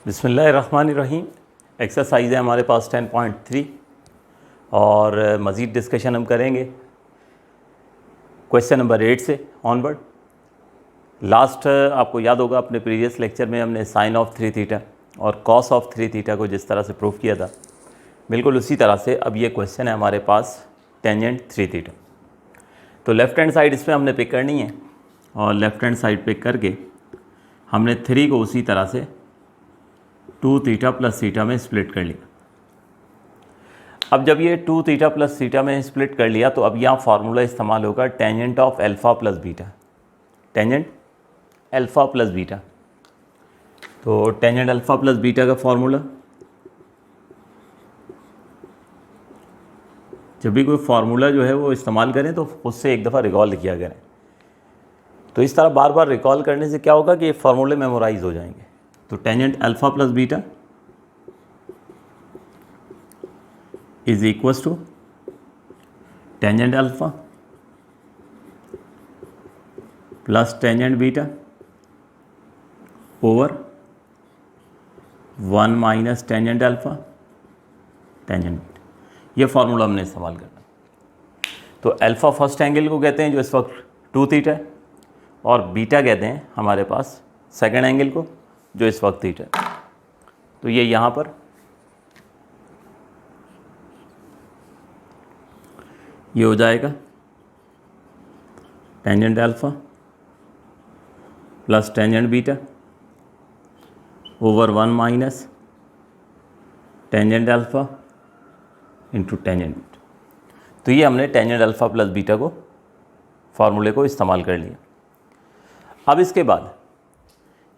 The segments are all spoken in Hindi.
बिस्मिल्लाहिर्रहमानिर्रहीम। एक्सरसाइज है हमारे पास 10.3 और मज़ीद डिस्कशन हम करेंगे क्वेश्चन नंबर 8 से ऑनवर्ड। लास्ट आपको याद होगा अपने प्रीवियस लेक्चर में हमने साइन ऑफ 3 थीटा और कॉस ऑफ 3 थीटा को जिस तरह से प्रूव किया था, बिल्कुल उसी तरह से अब ये क्वेश्चन है हमारे पास टेंजेंट 3 थीटा। तो लेफ़्ट हैंड साइड इसमें हमने पिक करनी है और लेफ़्ट हैंड साइड पिक करके हमने 3 को उसी तरह से 2 थीटा प्लस थीटा में स्प्लिट कर लिया। अब जब ये 2 थीटा प्लस थीटा में स्प्लिट कर लिया तो अब यहाँ फार्मूला इस्तेमाल होगा tangent of alpha plus beta, tangent alpha plus beta. तो टेंजेंट अल्फ़ा प्लस बीटा का फार्मूला, जब भी कोई फार्मूला जो है वो इस्तेमाल करें तो उससे एक दफ़ा रिकॉल किया करें। तो इस तरह बार बार रिकॉल करने से क्या होगा कि ये फार्मूले मेमोराइज हो जाएंगे। तो tangent alpha plus beta is equals to tangent alpha plus tangent beta over 1 minus tangent alpha tangent beta. ये फार्मूला हमने इस्तेमाल करना। तो अल्फ़ा फर्स्ट एंगल को कहते हैं जो इस वक्त 2 थीटा है, और बीटा कहते हैं हमारे पास सेकंड एंगल को जो इस वक्त थीटा है। तो ये यहाँ पर ये हो जाएगा tangent alpha plus tangent beta over 1 minus tangent alpha into tangent beta. तो ये हमने टेंजेंट अल्फ़ा प्लस बीटा को फार्मूले को इस्तेमाल कर लिया। अब इसके बाद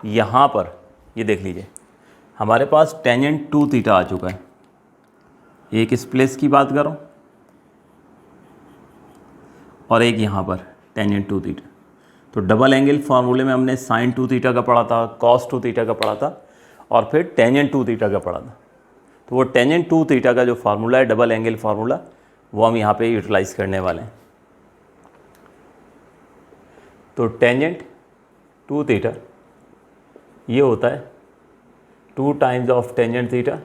यहाँ पर ये देख लीजिए हमारे पास टेंजेंट 2 थीटा आ चुका है। एक इस प्लेस की बात करो और एक यहाँ पर टेंजेंट 2 थीटा। तो डबल एंगल फार्मूले में हमने साइन 2 थीटा का पढ़ा था, कॉस 2 थीटा का पढ़ा था और फिर टेंजेंट 2 थीटा का पढ़ा था। तो वो टेंजेंट 2 थीटा का जो फार्मूला है डबल एंगल फार्मूला, वो हम यहाँ पे यूटिलाइज़ करने वाले हैं। तो टेंजेंट 2 थीटा ये होता है 2 times of tangent theta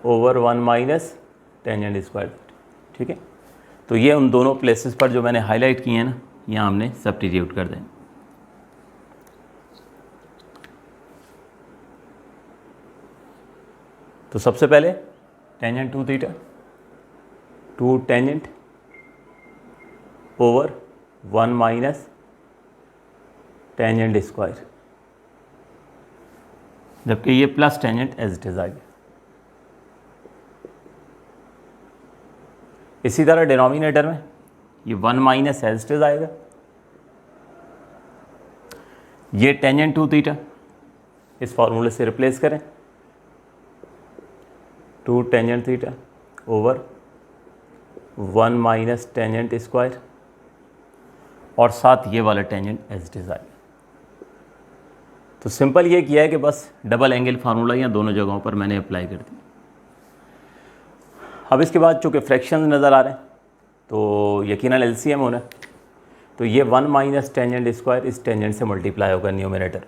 over 1 minus tangent square theta. ठीक है, तो ये उन दोनों प्लेसेस पर जो मैंने हाईलाइट किए हैं ना, यहाँ हमने सब्स्टिट्यूट कर दें। तो सबसे पहले tangent 2 theta 2 tangent over 1 minus tangent square, जबकि ये plus tangent as it is आ गया। इसी तरह डिनोमिनेटर में ये 1 माइनस एज इट इज आएगा। ये टेंजेंट 2 थीटा इस फार्मूले से रिप्लेस करें 2 tangent theta over 1 minus tangent square और साथ ये वाला टेंजेंट एज इट इज आएगा। तो सिंपल ये किया है कि बस डबल एंगल फार्मूला यहाँ दोनों जगहों पर मैंने अप्लाई कर दिया। अब इसके बाद चूँकि फ्रैक्शन नज़र आ रहे हैं तो यकीनन एलसीएम होना है। तो ये 1 माइनस टेंजेंट स्क्वायर इस टेंजेंट से मल्टीप्लाई होगा न्यूमरेटर।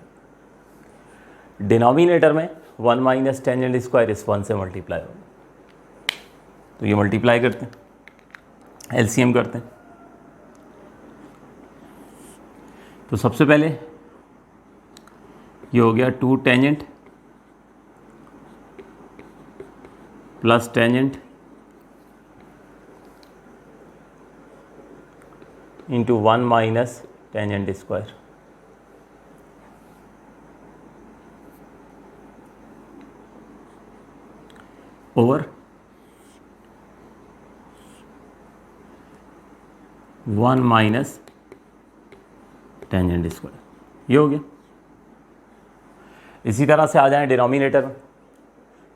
डिनोमिनेटर में 1 माइनस टेंजेंट स्क्वायर इस 1 से मल्टीप्लाई होगा। तो ये मल्टीप्लाई करते हैं, एलसीएम करते हैं। तो सबसे पहले ये हो गया 2 tangent plus tangent into 1 minus tangent square over 1 minus tangent square. ये हो गया। इसी तरह से आ जाए डिनोमिनेटर में,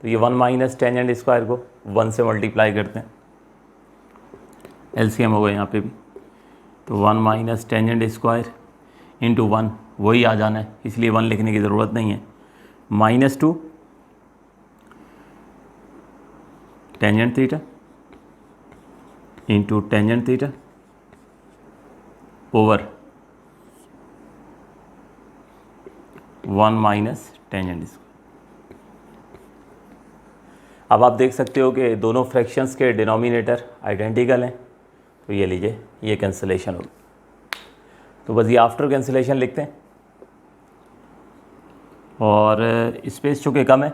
तो ये 1 माइनस टेंजेंट स्क्वायर को 1 से मल्टीप्लाई करते हैं, एलसीएम होगा यहाँ पे भी। तो 1 माइनस टेंजेंट स्क्वायर इंटू 1 वही आ जाना है, इसलिए 1 लिखने की ज़रूरत नहीं है। Minus 2 tangent theta into tangent theta over 1 minus tangent square. अब आप देख सकते हो कि दोनों फ्रैक्शंस के डिनोमिनेटर आइडेंटिकल हैं, तो ये लीजिए ये कैंसिलेशन होगी। तो बस ये आफ्टर कैंसिलेशन लिखते हैं, और स्पेस चूँकि कम है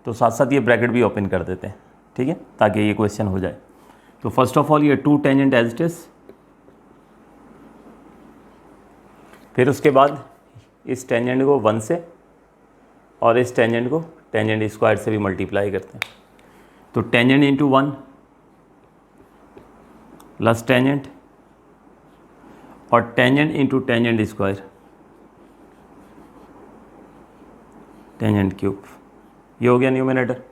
तो साथ साथ ये ब्रैकेट भी ओपन कर देते हैं, ठीक है, ताकि ये क्वेश्चन हो जाए। तो फर्स्ट ऑफ ऑल ये 2 टेंजेंट एज इट इज, फिर उसके बाद इस टेंजेंट को 1 से और इस टेंजेंट को टेंजेंट स्क्वायर से भी मल्टीप्लाई करते हैं। तो टेंजेंट इंटू 1 प्लस टेंजेंट और tangent into tangent square, tangent cube, ये हो गया न्यूमिनेटर।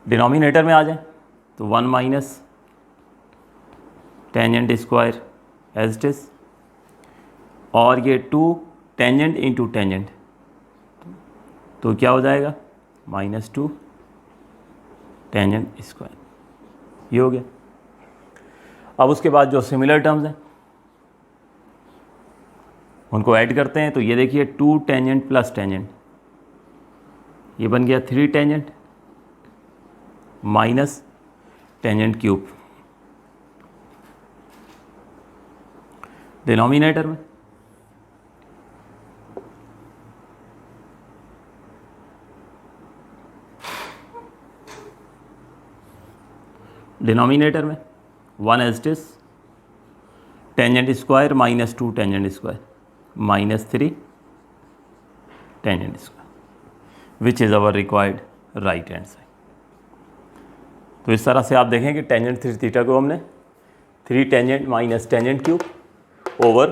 डिनोमिनेटर में आ जाए तो 1 minus tangent square as it is, और ये 2 टेंजेंट इंटू टेंजेंट, तो क्या हो जाएगा -2 टेंजेंट स्क्वायर, ये हो गया। अब उसके बाद जो सिमिलर टर्म्स हैं उनको ऐड करते हैं। तो ये देखिए 2 टेंजेंट प्लस टेंजेंट, ये बन गया 3 tangent minus tangent cube. Denominator में डिनोमिनेटर में 1 as it is, tangent square -2 tangent square -3 tangent square, which is our required right hand side. तो इस तरह से आप देखें कि टेंजेंट 3 थीटा को हमने 3 tangent minus tangent cube over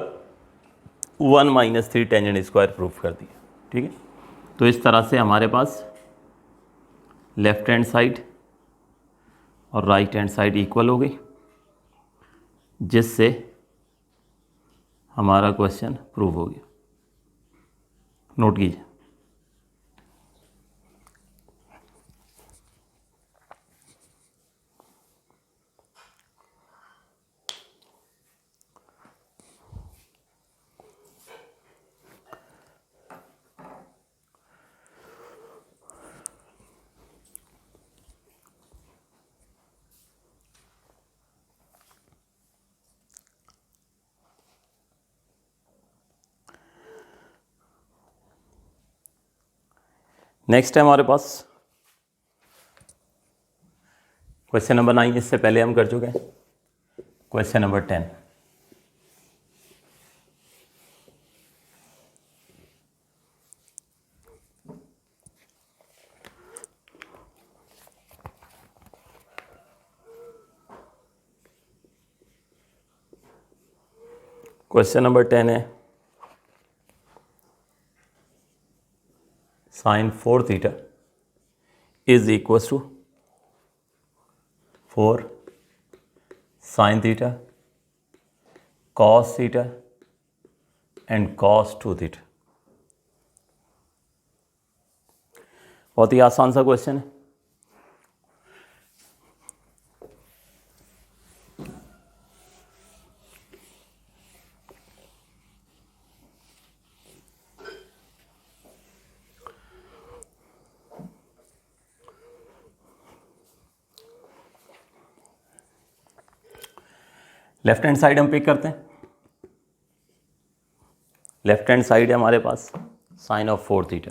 1 minus 3 tangent square proof कर दिया, ठीक है। तो इस तरह से हमारे पास लेफ्ट हैंड साइड और राइट हैंड साइड इक्वल हो गई, जिससे हमारा क्वेश्चन प्रूव हो गया। नोट कीजिए। नेक्स्ट है हमारे पास क्वेश्चन नंबर 9, इससे पहले हम कर चुके हैं क्वेश्चन नंबर 10। क्वेश्चन नंबर 10 है sin 4 theta is equals to 4 sin theta cos theta and cos 2 theta। बहुत ही आसान सा क्वेश्चन है। लेफ्ट हैंड साइड हम पिक करते हैं। लेफ्ट हैंड साइड है हमारे पास sine of 4 theta,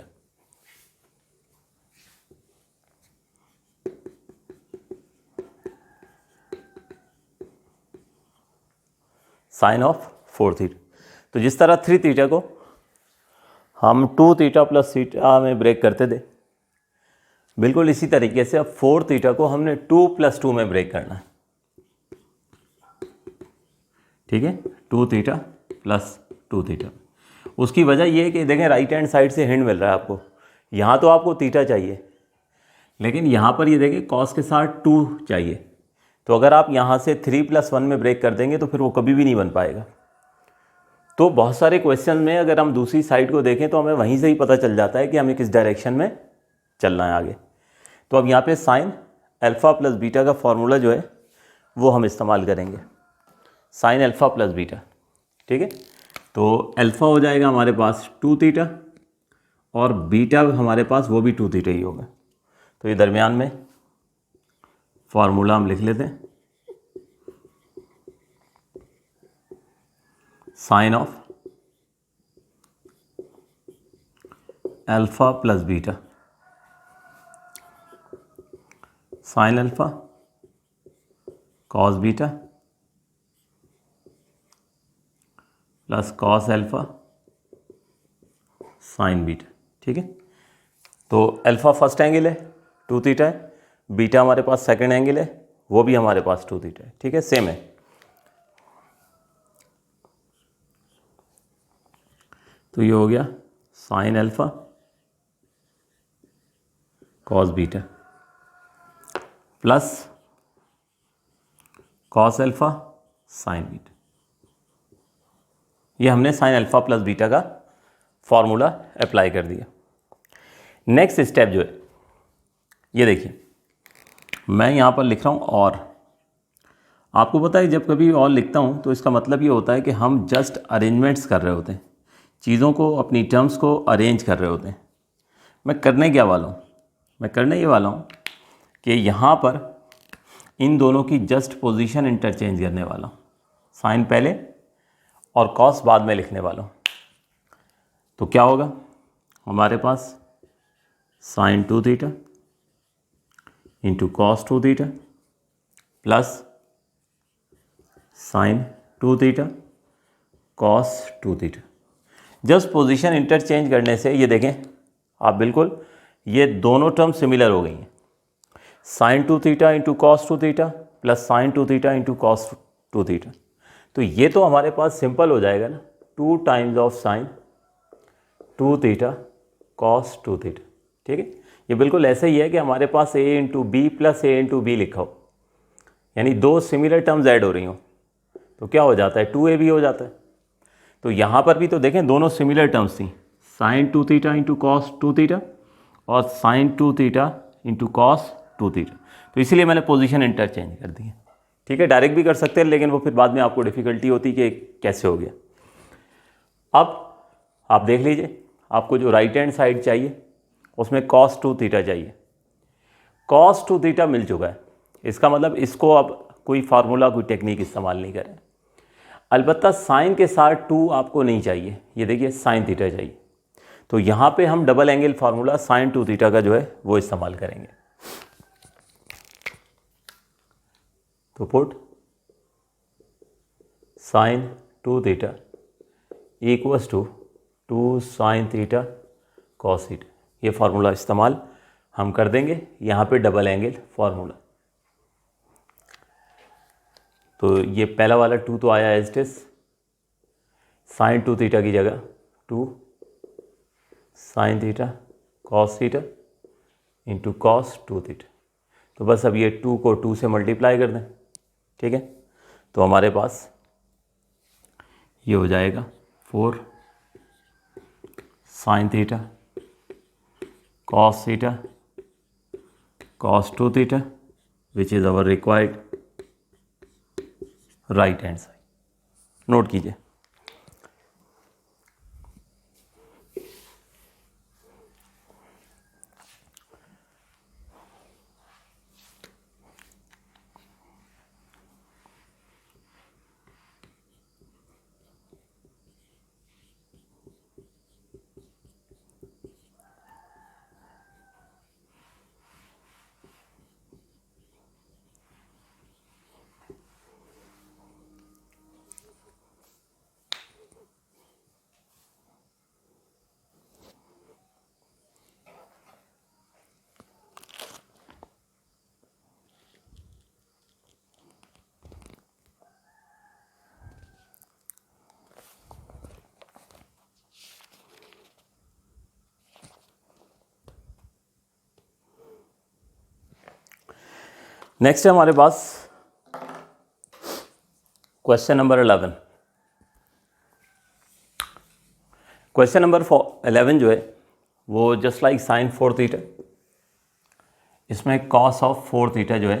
sine of 4 theta. तो जिस तरह 3 थीटा को हम 2 थीटा प्लस थीटा में ब्रेक करते थे, बिल्कुल इसी तरीके से अब 4 थीटा को हमने 2 + 2 में ब्रेक करना है, ठीक है। 2 थीटा प्लस 2 थीटा। उसकी वजह ये है कि देखें राइट हैंड साइड से हिंट मिल रहा है आपको। यहाँ तो आपको थीटा चाहिए, लेकिन यहाँ पर ये देखें कॉस के साथ 2 चाहिए। तो अगर आप यहाँ से 3 + 1 में ब्रेक कर देंगे तो फिर वो कभी भी नहीं बन पाएगा। तो बहुत सारे क्वेश्चन में अगर हम दूसरी साइड को देखें तो हमें वहीं से ही पता चल जाता है कि हमें किस डायरेक्शन में चलना है आगे। तो अब यहाँ पे साइन अल्फ़ा + बीटा का फॉर्मूला जो है वो हम इस्तेमाल करेंगे, साइन अल्फ़ा + बीटा, ठीक है। तो अल्फ़ा हो जाएगा हमारे पास 2 थीटा और बीटा हमारे पास वो भी 2 थीटा ही होगा। तो ये दरमियान में फार्मूला हम लिख लेते हैं, sine of alpha plus beta, sine alpha cos beta plus cos alpha sine beta. ठीक है, तो अल्फा फर्स्ट एंगल है 2 थीटा है, बीटा हमारे पास सेकंड एंगल है वो भी हमारे पास 2 थीटा है। ठीक है, सेम है। तो ये हो गया sign alpha cos beta plus cos alpha sine beta. ये हमने साइन अल्फा प्लस बीटा का फॉर्मूला अप्लाई कर दिया। नेक्स्ट स्टेप जो है, ये देखिए मैं यहाँ पर लिख रहा हूँ और, आपको पता है जब कभी और लिखता हूँ तो इसका मतलब ये होता है कि हम जस्ट अरेंजमेंट्स कर रहे होते हैं, चीज़ों को अपनी टर्म्स को अरेंज कर रहे होते हैं। मैं करने क्या वाला हूँ, मैं करने ये वाला हूँ कि यहाँ पर इन दोनों की जस्ट पोजीशन इंटरचेंज करने वाला हूँ, साइन पहले और कॉस बाद में लिखने वाला हूँ। तो क्या होगा, हमारे पास sine 2 theta into cos 2 theta plus sine 2 theta cos 2 theta. Just position interchange करने से ये देखें आप बिल्कुल ये दोनों टर्म सिमिलर हो गई हैं, sine 2 theta into cos 2 theta plus sine 2 theta into cos 2 theta. तो ये तो हमारे पास सिंपल हो जाएगा ना, 2 times of sine 2 theta cos 2 theta. ठीक है, ये बिल्कुल ऐसे ही है कि हमारे पास a into b plus a into b लिखा हो, यानी दो सिमिलर टर्म्स ऐड हो रही हो, तो क्या हो जाता है 2ab हो जाता है। तो यहाँ पर भी तो देखें दोनों सिमिलर टर्म्स थी, sine 2 theta into cos 2 theta और sine 2 theta into cos 2 theta. तो इसीलिए मैंने पोजीशन इंटरचेंज कर दी है। ठीक है, डायरेक्ट भी कर सकते हैं लेकिन वो फिर बाद में आपको डिफ़िकल्टी होती कि कैसे हो गया। अब आप देख लीजिए, आपको जो राइट हैंड साइड चाहिए उसमें कॉस 2 थीटा चाहिए, कॉस 2 थीटा मिल चुका है। इसका मतलब इसको अब कोई फार्मूला कोई टेक्निक इस्तेमाल नहीं करें। अलबत्ता साइन के साथ 2 आपको नहीं चाहिए, ये देखिए साइन थीटा चाहिए, तो यहाँ पे हम double angle formula sine 2 theta का जो है वो इस्तेमाल करेंगे। तो put sine 2 theta equals to 2 sine theta cos theta, ये फार्मूला इस्तेमाल हम कर देंगे यहाँ पे डबल एंगल फार्मूला। तो ये पहला वाला 2 तो आया as it is, sine 2 theta की जगह 2 sine theta cos theta into cos 2 theta. तो बस अब ये 2 को 2 से मल्टीप्लाई कर दें। ठीक है, तो हमारे पास ये हो जाएगा 4 sign theta cos theta cos 2 theta which is our required right hand side. Note कीजिए। नेक्स्ट है हमारे पास क्वेश्चन नंबर 11। क्वेश्चन नंबर 11 जो है वो जस्ट लाइक साइन 4 थीटा, इसमें कॉस ऑफ 4 थीटा जो है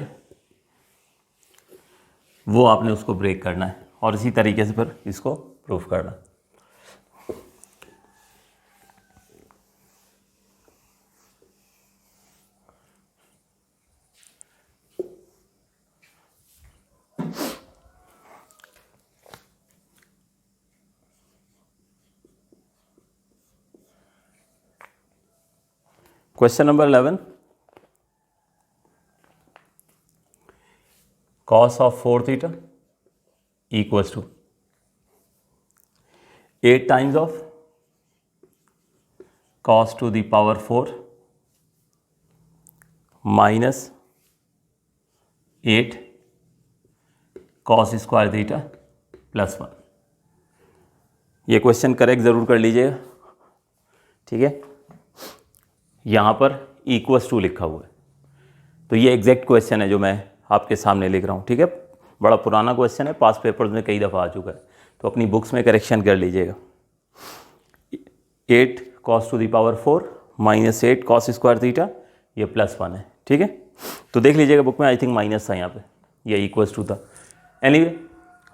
वो आपने उसको ब्रेक करना है और इसी तरीके से फिर इसको प्रूफ करना है। Question number 11, cos of 4 theta equals to 8 times of cos to the power 4 minus 8 cos square theta plus 1। ये क्वेश्चन करेक्ट ज़रूर कर लीजिएगा, ठीक है। यहाँ पर इक्वल्स टू लिखा हुआ है, तो ये एग्जैक्ट क्वेश्चन है जो मैं आपके सामने लिख रहा हूँ, ठीक है। बड़ा पुराना क्वेश्चन है, पास पेपर्स में कई दफ़ा आ चुका है, तो अपनी बुक्स में करेक्शन कर लीजिएगा। 8 cos to the power 4 minus 8 cos square theta, ये प्लस 1 है, ठीक है। तो देख लीजिएगा बुक में, आई थिंक माइनस था यहाँ पे, ये इक्वल्स टू था। एनीवे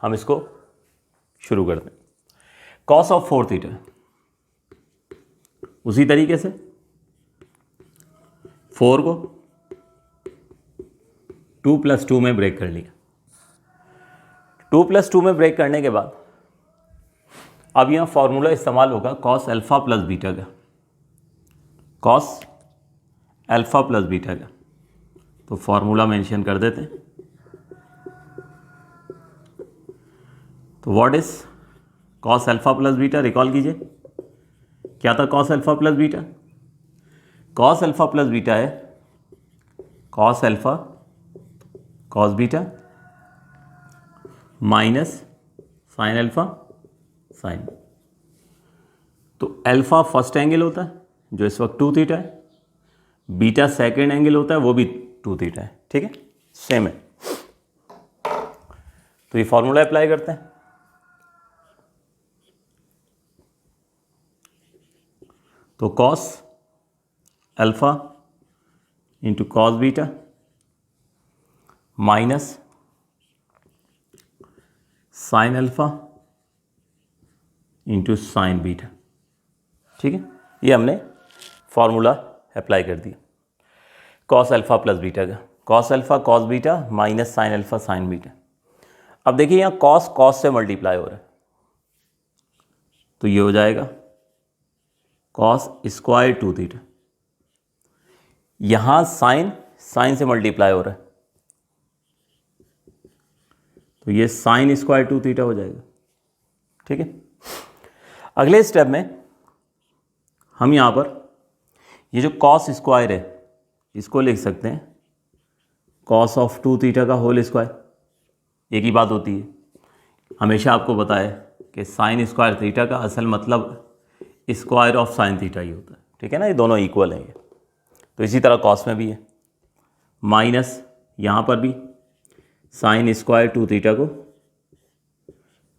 हम इसको शुरू करते हैं। cos ऑफ 4 थीटा, उसी तरीके से 4 को 2 + 2 में ब्रेक कर लिया। 2 + 2 में ब्रेक करने के बाद अब यहाँ फॉर्मूला इस्तेमाल होगा cos अल्फ़ा प्लस बीटा का, cos अल्फ़ा प्लस बीटा का। तो फॉर्मूला मेंशन कर देते हैं। तो what is cos alpha plus beta, recall कीजिए क्या था cos alpha plus beta. cos alpha plus beta है cos alpha cos beta minus sine alpha sine. तो अल्फ़ा फर्स्ट एंगल होता है जो इस वक्त 2 थीटा है, बीटा सेकेंड एंगल होता है वो भी 2 थीटा है, ठीक है, सेम है। तो ये फॉर्मूला अप्लाई करते हैं। तो cos alpha into cos beta minus sine alpha into sine beta, ठीक है। ये हमने फॉर्मूला अप्लाई कर दिया cos अल्फ़ा प्लस बीटा का, cos alpha cos beta minus sine alpha sine beta. अब देखिए यहाँ cos से मल्टीप्लाई हो रहा है, तो ये हो जाएगा cos स्क्वायर 2 थीटा। यहाँ साइन से मल्टीप्लाई हो रहा है, तो ये साइन स्क्वायर 2 थीटा हो जाएगा, ठीक है। अगले स्टेप में हम यहाँ पर ये जो cos स्क्वायर है इसको लिख सकते हैं cos ऑफ 2 थीटा का होल स्क्वायर। एक ही बात होती है, हमेशा आपको बताया कि साइन स्क्वायर थीटा का असल मतलब स्क्वायर ऑफ साइन थीटा ही होता है, ठीक है ना, ये दोनों इक्वल हैं ये। तो इसी तरह cos में भी है, माइनस यहाँ पर भी साइन स्क्वायर 2 थीटा को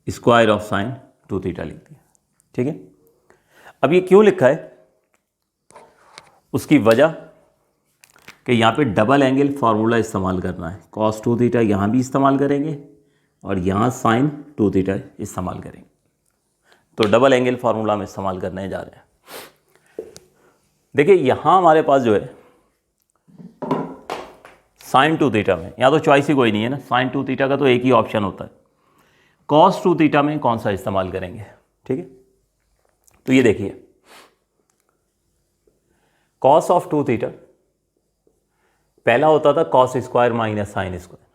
स्क्वायर ऑफ साइन 2 थीटा लिख दिया, ठीक है। अब ये क्यों लिखा है, उसकी वजह कि यहाँ पे डबल एंगल फार्मूला इस्तेमाल करना है। cos 2 थीटा यहाँ भी इस्तेमाल करेंगे और यहाँ साइन 2 थीटा इस्तेमाल करेंगे, तो डबल एंगल फार्मूला हम इस्तेमाल करने जा रहे हैं। देखिए यहाँ हमारे पास जो है साइन 2 थीटा में, यहाँ तो चॉइस ही कोई नहीं है ना, साइन 2 थीटा का तो एक ही ऑप्शन होता है। cos 2 थीटा में कौन सा इस्तेमाल करेंगे, ठीक है। तो ये देखिए cos ऑफ 2 थीटा पहला होता था cos square minus sine square,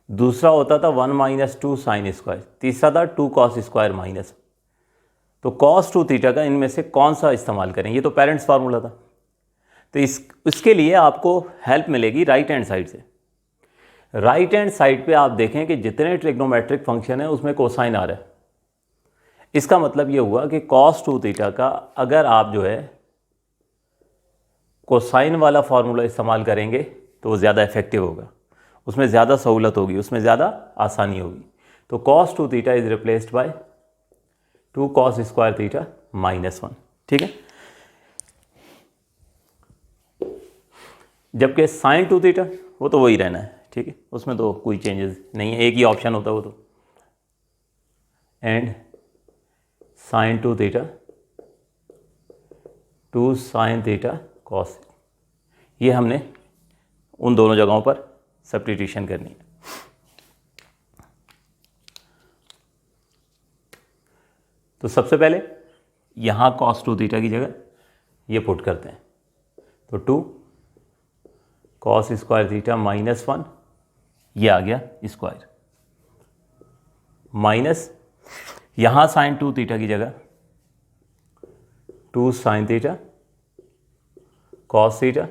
दूसरा होता था 1 - 2 साइन स्क्वायर, तीसरा था 2 cos स्क्वायर माइनस। तो cos 2 थीटा का इनमें से कौन सा इस्तेमाल करें, ये तो पेरेंट्स फार्मूला था। तो इसके लिए आपको हेल्प मिलेगी राइट हैंड साइड से। राइट हैंड साइड पे आप देखें कि जितने ट्रिग्नोमेट्रिक फंक्शन है उसमें कोसाइन आ रहा है। इसका मतलब ये हुआ कि cos 2 थीटा का अगर आप जो है कोसाइन वाला फार्मूला इस्तेमाल करेंगे तो वो ज़्यादा इफेक्टिव होगा, उसमें ज़्यादा सहूलत होगी, उसमें ज़्यादा आसानी होगी। तो cos 2 theta is replaced by 2 cos square theta minus 1, ठीक है। जबकि साइन 2 थीटा वो तो वही रहना है, ठीक है, उसमें तो कोई चेंजेस नहीं है, एक ही ऑप्शन होता है वो तो। And sine 2 theta 2 sine theta cos, ये हमने उन दोनों जगहों पर सब्स्टिट्यूशन करनी है। तो सबसे पहले यहाँ cos 2 थीटा की जगह ये पुट करते हैं, तो 2 कॉस स्क्वायर थीटा माइनस 1, ये आ गया स्क्वायर, माइनस यहाँ साइन 2 थीटा की जगह 2 साइन थीटा कॉस थीटा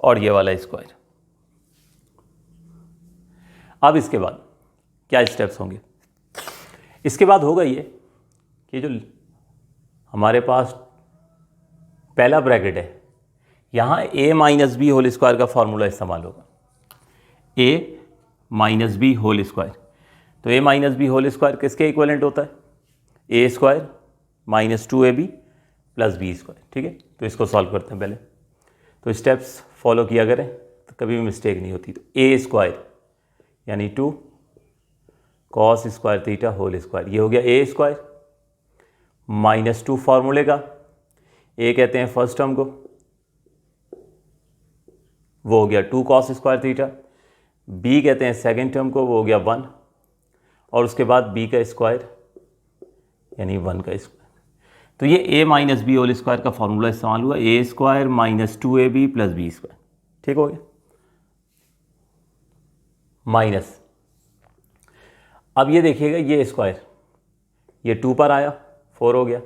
और ये वाला स्क्वायर। अब इसके बाद क्या स्टेप्स होंगे? इसके बाद होगा ये कि जो हमारे पास पहला ब्रैकेट है, यहाँ a minus b whole square का फॉर्मूला इस्तेमाल होगा, a minus b whole square. तो a minus b whole square किसके इक्वलेंट होता है? a square minus 2ab plus b square. ठीक है, तो इसको सॉल्व करते हैं पहले। तो स्टेप्स फॉलो किया करें तो कभी भी मिस्टेक नहीं होती। तो a स्क्वायर यानी 2 cos square theta whole square, ये हो गया a स्क्वायर माइनस 2 फॉर्मूले का, a कहते हैं फर्स्ट टर्म को, वो हो गया 2 कॉस स्क्वायर थीटा, b कहते हैं सेकेंड टर्म को, वो हो गया 1, और उसके बाद b का स्क्वायर यानी 1 का स्क्वायर। तो ये a minus b whole square का फॉर्मूला इस्तेमाल हुआ, a square minus 2ab plus b square. ठीक हो गया, माइनस। अब ये देखिएगा, ये स्क्वायर ये 2 पर आया 4 हो गया,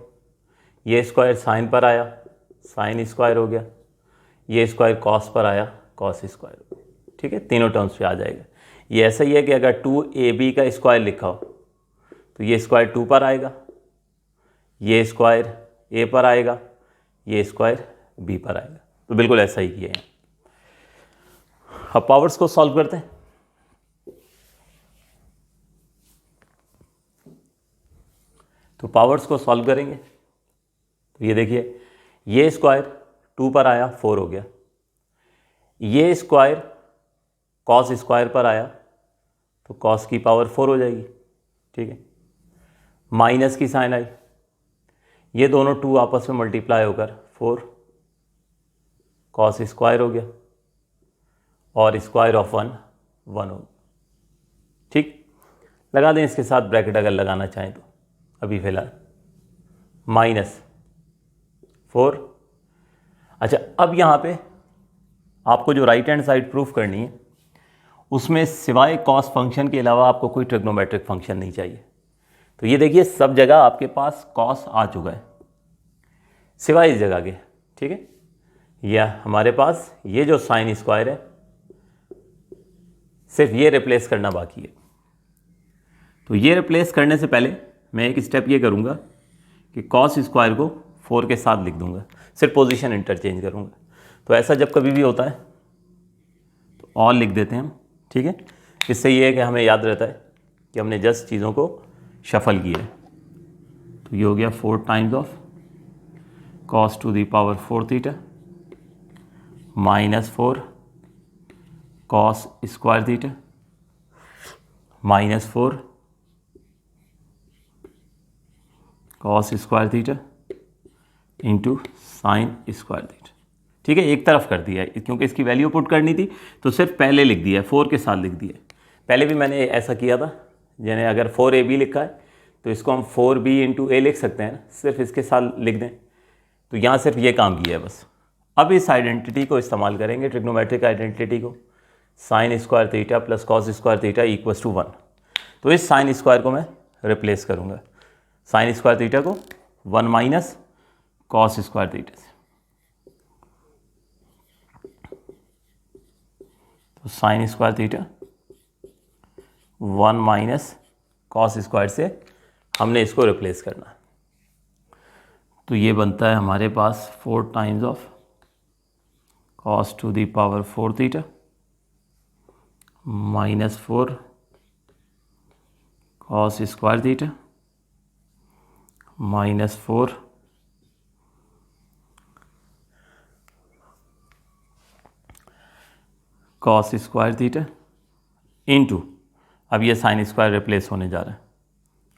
ये स्क्वायर साइन पर आया साइन स्क्वायर हो गया, ये स्क्वायर कॉस पर आया कॉस स्क्वायर हो गया। ठीक है, तीनों टर्म्स पे आ जाएगा। ये ऐसा ही है कि अगर 2ab का स्क्वायर लिखा हो तो ये स्क्वायर 2 पर आएगा, ये स्क्वायर a पर आएगा, ये स्क्वायर b पर आएगा। तो बिल्कुल ऐसा ही किया है। अब पावर्स को सॉल्व करते हैं। तो पावर्स को सॉल्व करेंगे तो ये देखिए, ये स्क्वायर 2 पर आया 4 हो गया, ये स्क्वायर कॉस स्क्वायर पर आया तो कॉस की पावर 4 हो जाएगी। ठीक है, माइनस की साइन आई, ये दोनों 2 आपस में मल्टीप्लाई होकर 4 कॉस स्क्वायर हो गया और स्क्वायर ऑफ 1 1 हो। ठीक, लगा दें इसके साथ ब्रैकेट अगर लगाना चाहें तो। अभी फिलहाल माइनस 4। अच्छा, अब यहाँ पे आपको जो राइट हैंड साइड प्रूफ करनी है उसमें सिवाय कॉस फंक्शन के अलावा आपको कोई ट्रिग्नोमेट्रिक फंक्शन नहीं चाहिए। तो ये देखिए, सब जगह आपके पास कॉस आ चुका है सिवाय इस जगह के। ठीक है, यह हमारे पास ये जो साइन स्क्वायर है सिर्फ ये रिप्लेस करना बाकी है। तो ये रिप्लेस करने से पहले मैं एक स्टेप ये करूँगा कि कॉस स्क्वायर को 4 के साथ लिख दूँगा, सिर्फ पोजीशन इंटरचेंज करूँगा। तो ऐसा जब कभी भी होता है तो ऑल लिख देते हैं हम। ठीक है, इससे ये है कि हमें याद रहता है कि हमने जस्ट चीज़ों को शफल किया है। तो ये हो गया 4 times of cos to the power 4 theta minus 4 cos square theta minus 4 cos square theta into sine square theta. ठीक है, एक तरफ कर दिया है क्योंकि इसकी वैल्यू पुट करनी थी तो सिर्फ पहले लिख दिया है, 4 के साथ लिख दिया है। पहले भी मैंने ऐसा किया था, यानी अगर 4ab लिखा है तो इसको हम 4b इंटू ए लिख सकते हैं ना, सिर्फ इसके साथ लिख दें। तो यहाँ सिर्फ ये काम किया है बस। अब इस आइडेंटिटी को इस्तेमाल करेंगे, ट्रिग्नोमेट्रिक आइडेंटिटी को, sine square theta plus cos square theta equals to 1। तो इस साइन स्क्वायर को मैं रिप्लेस करूँगा, साइन स्क्वायर थीटा को 1 माइनस कॉस स्क्वायर थीटा से। तो sign square theta 1 minus cos square से हमने इसको रिप्लेस करना। तो ये बनता है हमारे पास 4 times of cos to the power 4 theta minus 4 cos square theta minus 4 cos square theta into, अब ये साइन स्क्वायर रिप्लेस होने जा रहा है,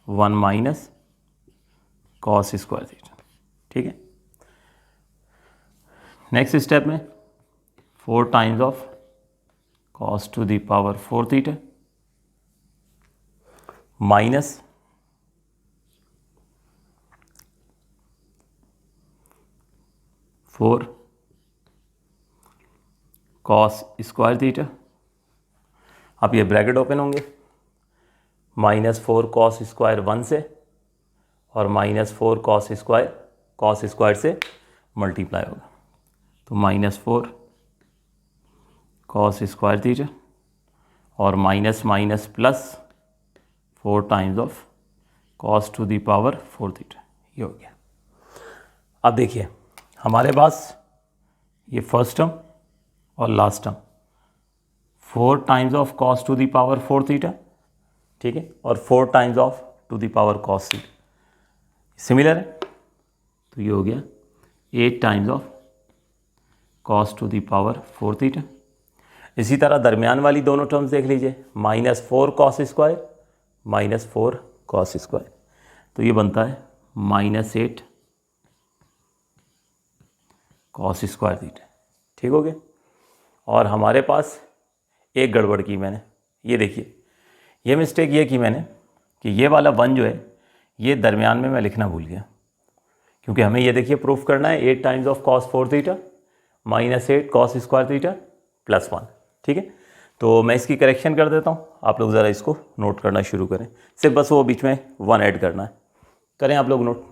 1 माइनस कॉस स्क्वायर थीटा। ठीक है, नेक्स्ट स्टेप में 4 times of cos to the power 4 theta minus 4 cos square theta, अब ये ब्रैकेट ओपन होंगे, -4 कॉस स्क्वायर 1 से और -4 कॉस स्क्वायर से मल्टीप्लाई होगा, तो -4 कॉस स्क्वायर थीटा और minus minus plus 4 times of cos to the power 4 theta, ये हो गया। अब देखिए हमारे पास ये फर्स्ट टर्म और last term 4 times of cos to the power 4 theta, ठीक है, और 4 times of to the power cos theta similar है, तो ये हो गया 8 times of cos to the power 4 theta. इसी तरह दरमियान वाली दोनों टर्म्स देख लीजिए, -4 कॉस स्क्वायर -4 कॉस स्क्वायर, तो ये बनता है -8 कॉस स्क्वायर थीटा, ठीक हो गया। और हमारे पास एक गड़बड़ की मैंने, ये देखिए ये मिस्टेक ये की मैंने कि ये वाला 1 जो है ये दरमियान में मैं लिखना भूल गया, क्योंकि हमें ये देखिए प्रूफ करना है 8 times of cos 4 theta -8 cos square theta +1, ठीक है। तो मैं इसकी करेक्शन कर देता हूँ, आप लोग ज़रा इसको नोट करना शुरू करें, सिर्फ बस वो बीच में 1 ऐड करना है, करें आप लोग नोट।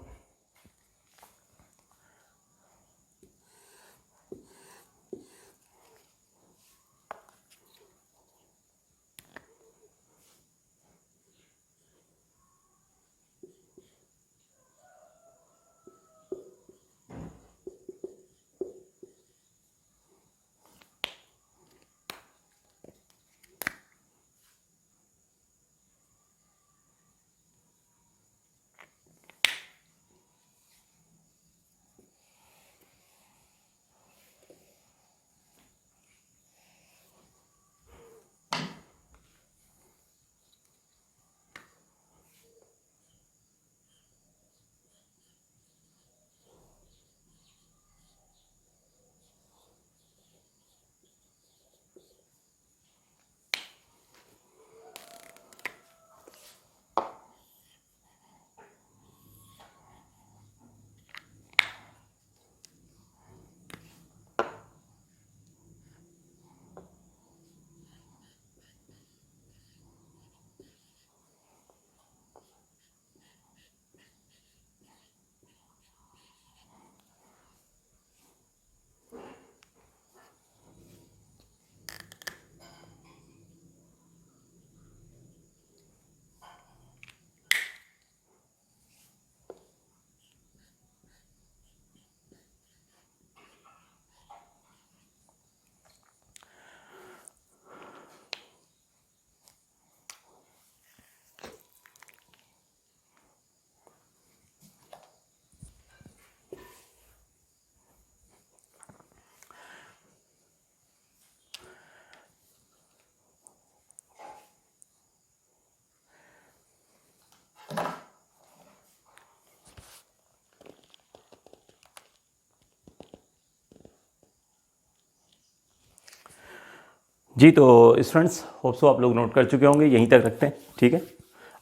जी तो स्टूडेंट्स होप सो आप लोग नोट कर चुके होंगे, यहीं तक रखते हैं, ठीक है।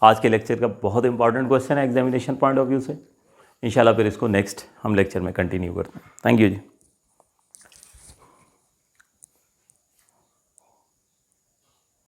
आज के लेक्चर का बहुत इंपॉर्टेंट क्वेश्चन है एग्जामिनेशन पॉइंट ऑफ व्यू से, इंशाल्लाह फिर इसको नेक्स्ट हम लेक्चर में कंटिन्यू करते हैं। Thank you ji.